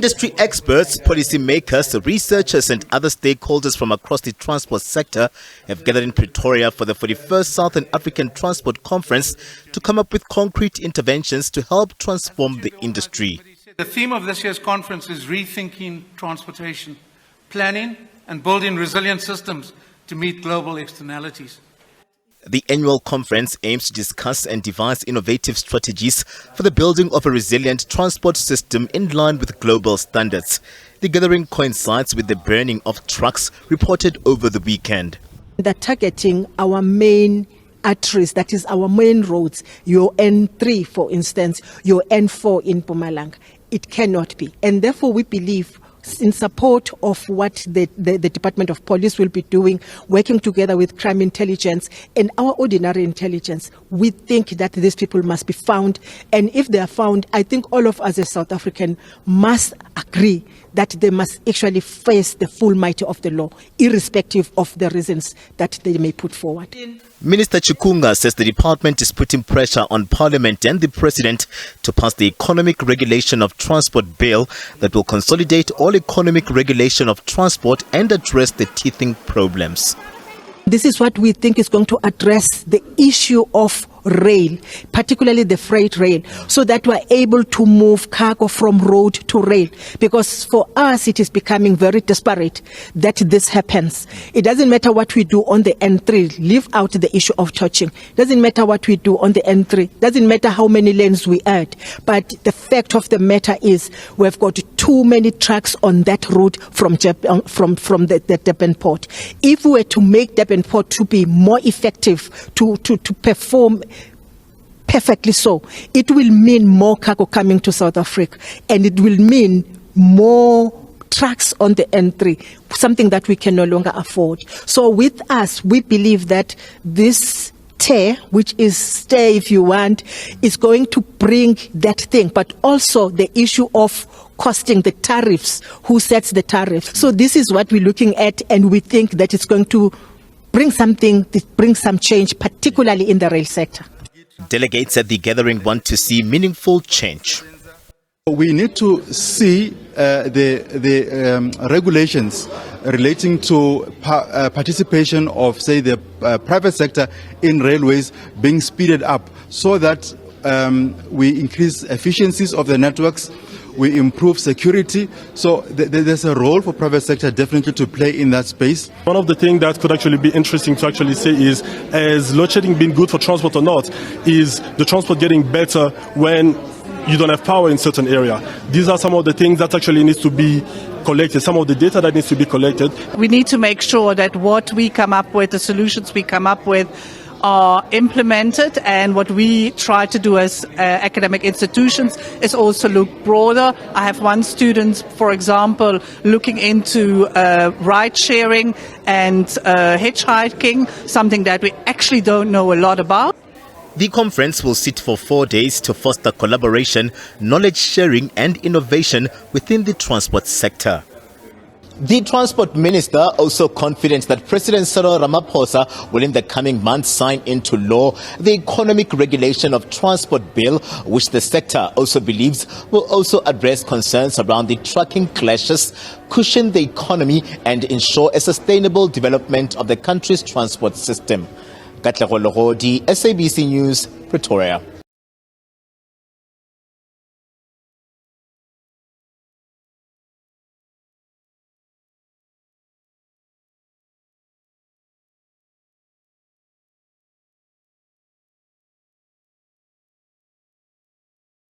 Industry experts, policymakers, researchers and other stakeholders from across the transport sector have gathered in Pretoria for the 41st Southern African Transport Conference to come up with concrete interventions to help transform the industry. The theme of this year's conference is rethinking transportation, planning and building resilient systems to meet global externalities. The annual conference aims to discuss and devise innovative strategies for the building of a resilient transport system in line with global standards. The gathering coincides with the burning of trucks reported over the weekend. They're targeting our main arteries, that is our main roads, your N3 for instance, your N4 in Mpumalanga. It cannot be. And therefore we believe, in support of what the Department of Police will be doing, working together with crime intelligence and our ordinary intelligence, we think that these people must be found. And if they are found, I think all of us as South African must agree that they must actually face the full might of the law, irrespective of the reasons that they may put forward. Minister Chikunga says the department is putting pressure on Parliament and the President to pass the Economic Regulation of Transport Bill that will consolidate all economic regulation of transport and address the teething problems. This is what we think is going to address the issue of rail, particularly the freight rail, so that we're able to move cargo from road to rail. Because for us, it is becoming very desperate that this happens. It doesn't matter what we do on the N3, leave out the issue of touching. Doesn't matter what we do on the N3, doesn't matter how many lanes we add. But the fact of the matter is we've got too many trucks on that route from the Durban port. If we were to make Durban port to be more effective, to perform perfectly so, it will mean more cargo coming to South Africa, and it will mean more trucks on the N3, something that we can no longer afford. So with us, we believe that this tear, which is stay if you want, is going to bring that thing, but also the issue of costing the tariffs, who sets the tariffs. So this is what we're looking at, and we think that it's going to bring something, bring some change, particularly in the rail sector. Delegates at the gathering want to see meaningful change. We need to see the regulations relating to participation of, say, the private sector in railways being speeded up so that we increase efficiencies of the networks, we improve security. So there's a role for private sector definitely to play in that space. One of the things that could actually be interesting to actually say is, has load shedding been good for transport or not? Is the transport getting better when you don't have power in certain area? These are some of the things that actually needs to be collected, some of the data that needs to be collected. We need to make sure that what we come up with, the solutions we come up with, are implemented, and what we try to do as academic institutions is also look broader. I have one student, for example, looking into ride sharing and hitchhiking, something that we actually don't know a lot about. The conference will sit for 4 days to foster collaboration, knowledge sharing and innovation within the transport sector. The Transport Minister also confident that President Cyril Ramaphosa will in the coming months sign into law the Economic Regulation of Transport Bill, which the sector also believes will also address concerns around the trucking clashes, cushion the economy and ensure a sustainable development of the country's transport system. Katlego Logodi, SABC News, Pretoria.